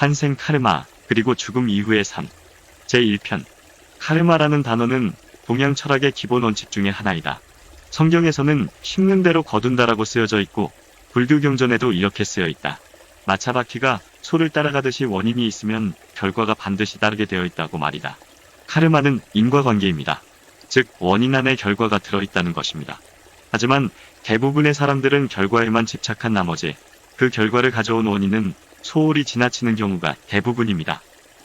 환생 카르마, 그리고 죽음 이후의 삶. 제1편. 카르마라는 단어는 동양 철학의 기본 원칙 중의 하나이다. 성경에서는 심는 대로 거둔다라고 쓰여져 있고 불교 경전에도 이렇게 쓰여 있다. 마차바퀴가 소를 따라가듯이 원인이 있으면 결과가 반드시 따르게 되어 있다고 말이다. 카르마는 인과관계입니다. 즉 원인 안에 결과가 들어있다는 것입니다. 하지만 대부분의 사람들은 결과에만 집착한 나머지 그 결과를 가져온 원인은 소홀히 지나치는 경우가 대부분입니다.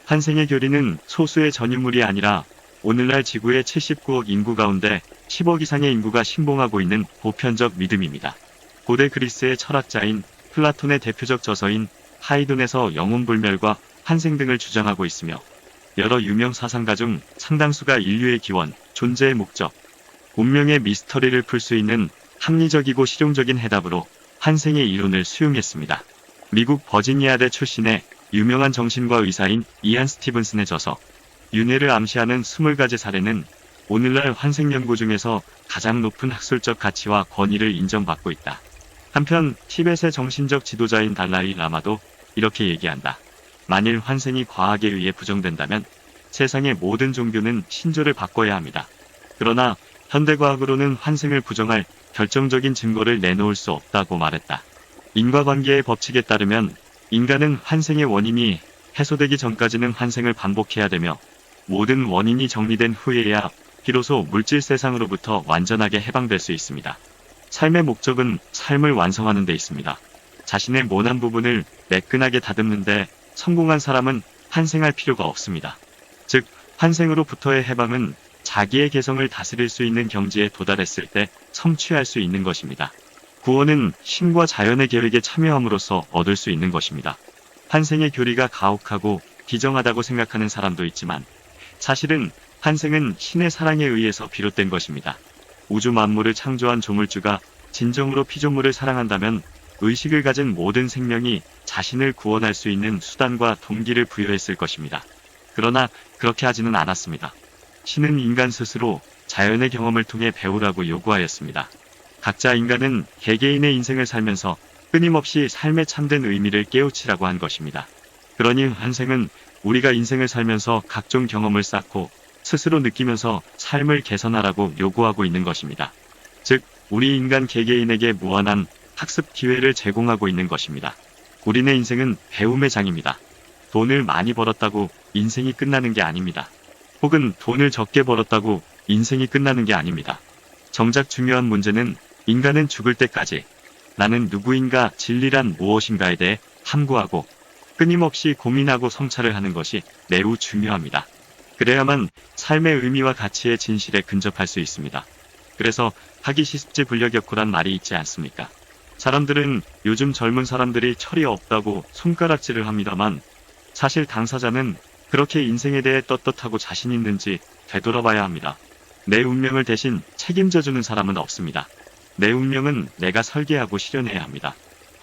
환생의 교리는 소수의 전인물이 아니라 오늘날 지구의 79억 인구 가운데 10억 이상의 인구가 신봉하고 있는 보편적 믿음입니다. 고대 그리스의 철학자인 플라톤의 대표적 저서인 하이돈에서 영혼불멸과 환생 등을 주장하고 있으며 여러 유명 사상가 중 상당수가 인류의 기원, 존재의 목적, 운명의 미스터리를 풀 수 있는 합리적이고 실용적인 해답으로 환생의 이론을 수용했습니다. 미국 버지니아대 출신의 유명한 정신과 의사인 이안 스티븐슨의 저서 윤회를 암시하는 20가지 사례는 오늘날 환생 연구 중에서 가장 높은 학술적 가치와 권위를 인정받고 있다. 한편 티벳의 정신적 지도자인 달라이 라마도 이렇게 얘기한다. 만일 환생이 과학에 의해 부정된다면 세상의 모든 종교는 신조를 바꿔야 합니다. 그러나 현대과학으로는 환생을 부정할 결정적인 증거를 내놓을 수 없다고 말했다. 인과관계의 법칙에 따르면 인간은 환생의 원인이 해소되기 전까지는 환생을 반복해야 되며 모든 원인이 정리된 후에야 비로소 물질 세상으로부터 완전하게 해방될 수 있습니다. 삶의 목적은 삶을 완성하는 데 있습니다. 자신의 모난 부분을 매끈하게 다듬는데 성공한 사람은 환생할 필요가 없습니다. 즉, 환생으로부터의 해방은 자기의 개성을 다스릴 수 있는 경지에 도달했을 때 성취할 수 있는 것입니다. 구원은 신과 자연의 계획에 참여함으로써 얻을 수 있는 것입니다. 환생의 교리가 가혹하고 비정하다고 생각하는 사람도 있지만 사실은 환생은 신의 사랑에 의해서 비롯된 것입니다. 우주 만물을 창조한 조물주가 진정으로 피조물을 사랑한다면 의식을 가진 모든 생명이 자신을 구원할 수 있는 수단과 동기를 부여했을 것입니다. 그러나 그렇게 하지는 않았습니다. 신은 인간 스스로 자연의 경험을 통해 배우라고 요구하였습니다. 각자 인간은 개개인의 인생을 살면서 끊임없이 삶의 참된 의미를 깨우치라고 한 것입니다. 그러니 환생은 우리가 인생을 살면서 각종 경험을 쌓고 스스로 느끼면서 삶을 개선하라고 요구하고 있는 것입니다. 즉, 우리 인간 개개인에게 무한한 학습 기회를 제공하고 있는 것입니다. 우리네 인생은 배움의 장입니다. 돈을 많이 벌었다고 인생이 끝나는 게 아닙니다. 혹은 돈을 적게 벌었다고 인생이 끝나는 게 아닙니다. 정작 중요한 문제는 인간은 죽을 때까지 나는 누구인가, 진리란 무엇인가에 대해 탐구하고 끊임없이 고민하고 성찰을 하는 것이 매우 중요합니다. 그래야만 삶의 의미와 가치의 진실에 근접할 수 있습니다. 그래서 하기 시습지 불려격후란 말이 있지 않습니까? 사람들은 요즘 젊은 사람들이 철이 없다고 손가락질을 합니다만 사실 당사자는 그렇게 인생에 대해 떳떳하고 자신 있는지 되돌아봐야 합니다. 내 운명을 대신 책임져주는 사람은 없습니다. 내 운명은 내가 설계하고 실현해야 합니다.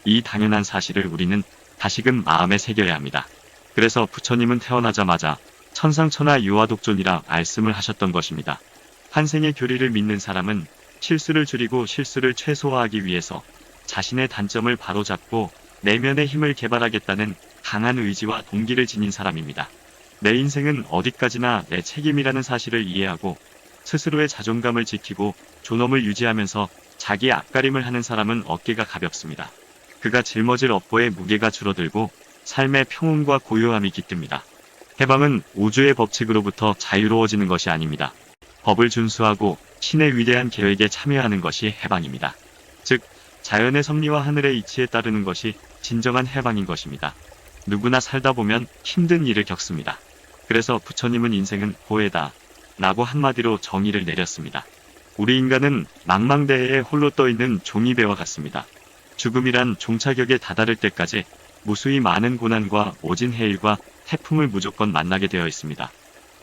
이 당연한 사실을 우리는 다시금 마음에 새겨야 합니다. 그래서 부처님은 태어나자마자 천상천하 유아독존이라 말씀을 하셨던 것입니다. 환생의 교리를 믿는 사람은 실수를 줄이고 실수를 최소화하기 위해서 자신의 단점을 바로잡고 내면의 힘을 개발하겠다는 강한 의지와 동기를 지닌 사람입니다. 내 인생은 어디까지나 내 책임이라는 사실을 이해하고 스스로의 자존감을 지키고 존엄을 유지하면서 자기 앞가림을 하는 사람은 어깨가 가볍습니다. 그가 짊어질 업보의 무게가 줄어들고 삶의 평온과 고요함이 깃듭니다. 해방은 우주의 법칙으로부터 자유로워지는 것이 아닙니다. 법을 준수하고 신의 위대한 계획에 참여하는 것이 해방입니다. 즉, 자연의 섭리와 하늘의 이치에 따르는 것이 진정한 해방인 것입니다. 누구나 살다 보면 힘든 일을 겪습니다. 그래서 부처님은 인생은 보혜다 라고 한마디로 정의를 내렸습니다. 우리 인간은 망망대해에 홀로 떠있는 종이배와 같습니다. 죽음이란 종착역에 다다를 때까지 무수히 많은 고난과 오진 해일과 태풍을 무조건 만나게 되어 있습니다.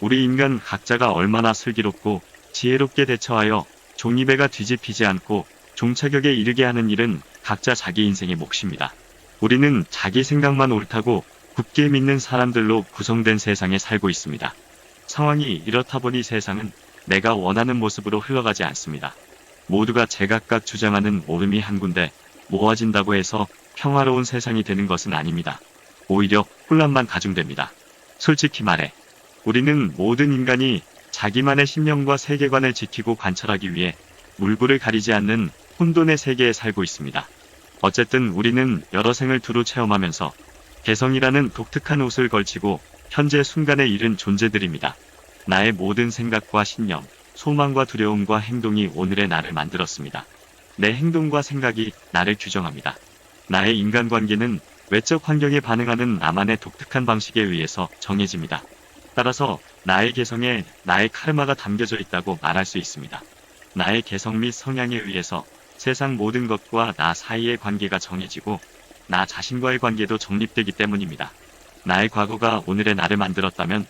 우리 인간 각자가 얼마나 슬기롭고 지혜롭게 대처하여 종이배가 뒤집히지 않고 종착역에 이르게 하는 일은 각자 자기 인생의 몫입니다. 우리는 자기 생각만 옳다고 굳게 믿는 사람들로 구성된 세상에 살고 있습니다. 상황이 이렇다 보니 세상은 내가 원하는 모습으로 흘러가지 않습니다. 모두가 제각각 주장하는 옳음이 한 군데 모아진다고 해서 평화로운 세상이 되는 것은 아닙니다. 오히려 혼란만 가중됩니다. 솔직히 말해, 우리는 모든 인간이 자기만의 신념과 세계관을 지키고 관철하기 위해 물불을 가리지 않는 혼돈의 세계에 살고 있습니다. 어쨌든 우리는 여러 생을 두루 체험하면서 개성이라는 독특한 옷을 걸치고 현재 순간에 이른 존재들입니다. 나의 모든 생각과 신념, 소망과 두려움과 행동이 오늘의 나를 만들었습니다. 내 행동과 생각이 나를 규정합니다. 나의 인간관계는 외적 환경에 반응하는 나만의 독특한 방식에 의해서 정해집니다. 따라서 나의 개성에 나의 카르마가 담겨져 있다고 말할 수 있습니다. 나의 개성 및 성향에 의해서 세상 모든 것과 나 사이의 관계가 정해지고 나 자신과의 관계도 정립되기 때문입니다. 나의 과거가 오늘의 나를 만들었다면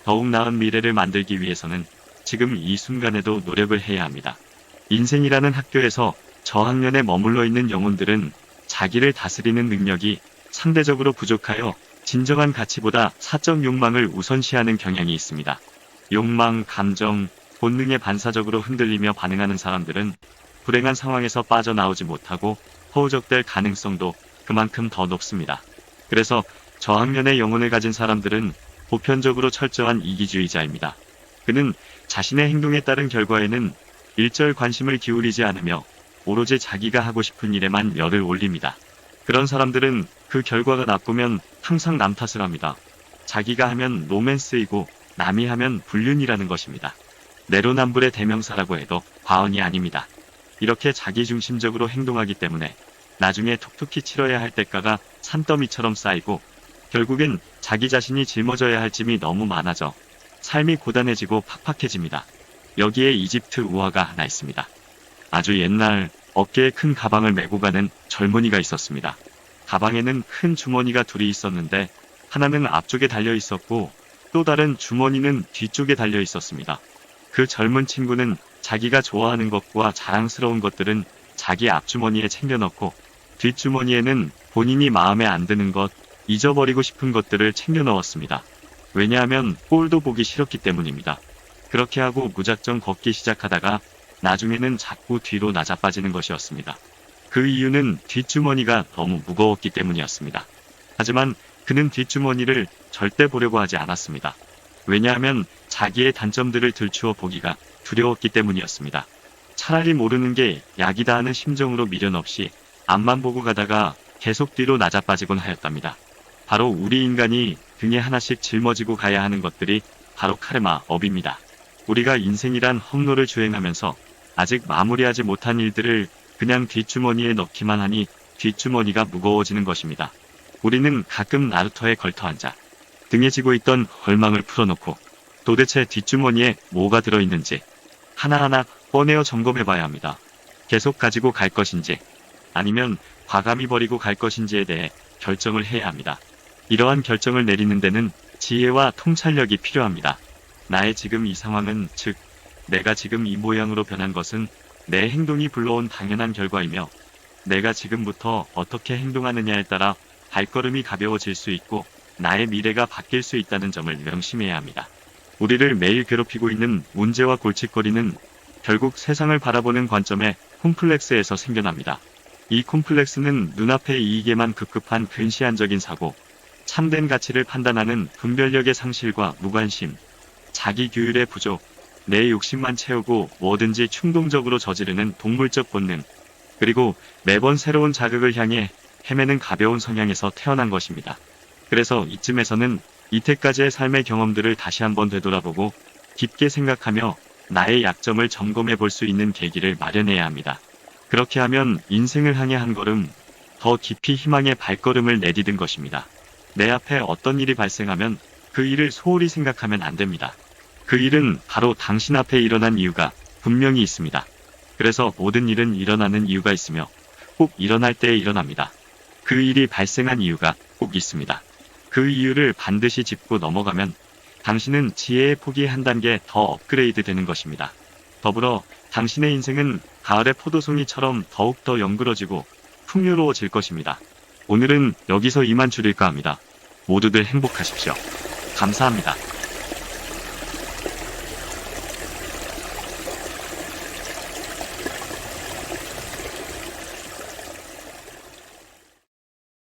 더욱 나은 미래를 만들기 위해서는 지금 이 순간에도 노력을 해야 합니다. 인생이라는 학교에서 저학년에 머물러 있는 영혼들은 자기를 다스리는 능력이 상대적으로 부족하여 진정한 가치보다 사적 욕망을 우선시하는 경향이 있습니다. 욕망, 감정, 본능에 반사적으로 흔들리며 반응하는 사람들은 불행한 상황에서 빠져나오지 못하고 허우적될 가능성도 그만큼 더 높습니다. 그래서 저학년의 영혼을 가진 사람들은 보편적으로 철저한 이기주의자입니다. 그는 자신의 행동에 따른 결과에는 일절 관심을 기울이지 않으며 오로지 자기가 하고 싶은 일에만 열을 올립니다. 그런 사람들은 그 결과가 나쁘면 항상 남 탓을 합니다. 자기가 하면 로맨스이고 남이 하면 불륜이라는 것입니다. 내로남불의 대명사라고 해도 과언이 아닙니다. 이렇게 자기중심적으로 행동하기 때문에 나중에 톡톡히 치러야 할 대가가 산더미처럼 쌓이고 결국엔 자기 자신이 짊어져야 할 짐이 너무 많아져 삶이 고단해지고 팍팍해집니다. 여기에 이집트 우화가 하나 있습니다. 아주 옛날 어깨에 큰 가방을 메고 가는 젊은이가 있었습니다. 가방에는 큰 주머니가 둘이 있었는데 하나는 앞쪽에 달려 있었고 또 다른 주머니는 뒤쪽에 달려 있었습니다. 그 젊은 친구는 자기가 좋아하는 것과 자랑스러운 것들은 자기 앞주머니에 챙겨 넣고 뒷주머니에는 본인이 마음에 안 드는 것, 잊어버리고 싶은 것들을 챙겨 넣었습니다. 왜냐하면 꼴도 보기 싫었기 때문입니다. 그렇게 하고 무작정 걷기 시작하다가 나중에는 자꾸 뒤로 낮아빠지는 것이었습니다. 그 이유는 뒷주머니가 너무 무거웠기 때문이었습니다. 하지만 그는 뒷주머니를 절대 보려고 하지 않았습니다. 왜냐하면 자기의 단점들을 들추어 보기가 두려웠기 때문이었습니다. 차라리 모르는 게 약이다 하는 심정으로 미련 없이 앞만 보고 가다가 계속 뒤로 낮아빠지곤 하였답니다. 바로 우리 인간이 등에 하나씩 짊어지고 가야 하는 것들이 바로 카르마 업입니다. 우리가 인생이란 험로를 주행하면서 아직 마무리하지 못한 일들을 그냥 뒷주머니에 넣기만 하니 뒷주머니가 무거워지는 것입니다. 우리는 가끔 나루터에 걸터앉아 등에 지고 있던 헐망을 풀어놓고 도대체 뒷주머니에 뭐가 들어있는지 하나하나 꺼내어 점검해봐야 합니다. 계속 가지고 갈 것인지 아니면 과감히 버리고 갈 것인지에 대해 결정을 해야 합니다. 이러한 결정을 내리는 데는 지혜와 통찰력이 필요합니다. 나의 지금 이 상황은, 즉 내가 지금 이 모양으로 변한 것은 내 행동이 불러온 당연한 결과이며 내가 지금부터 어떻게 행동하느냐에 따라 발걸음이 가벼워질 수 있고 나의 미래가 바뀔 수 있다는 점을 명심해야 합니다. 우리를 매일 괴롭히고 있는 문제와 골칫거리는 결국 세상을 바라보는 관점의 콤플렉스에서 생겨납니다. 이 콤플렉스는 눈앞의 이익에만 급급한 근시안적인 사고, 참된 가치를 판단하는 분별력의 상실과 무관심, 자기 규율의 부족, 내 욕심만 채우고 뭐든지 충동적으로 저지르는 동물적 본능, 그리고 매번 새로운 자극을 향해 헤매는 가벼운 성향에서 태어난 것입니다. 그래서 이쯤에서는 이때까지의 삶의 경험들을 다시 한번 되돌아보고 깊게 생각하며 나의 약점을 점검해 볼 수 있는 계기를 마련해야 합니다. 그렇게 하면 인생을 향해 한 걸음 더 깊이 희망의 발걸음을 내디딘 것입니다. 내 앞에 어떤 일이 발생하면 그 일을 소홀히 생각하면 안 됩니다. 그 일은 바로 당신 앞에 일어난 이유가 분명히 있습니다. 그래서 모든 일은 일어나는 이유가 있으며 꼭 일어날 때에 일어납니다. 그 일이 발생한 이유가 꼭 있습니다. 그 이유를 반드시 짚고 넘어가면 당신은 지혜의 폭이 한 단계 더 업그레이드 되는 것입니다. 더불어 당신의 인생은 가을의 포도송이처럼 더욱더 연그러지고 풍요로워질 것입니다. 오늘은 여기서 이만 줄일까 합니다. 모두들 행복하십시오. 감사합니다.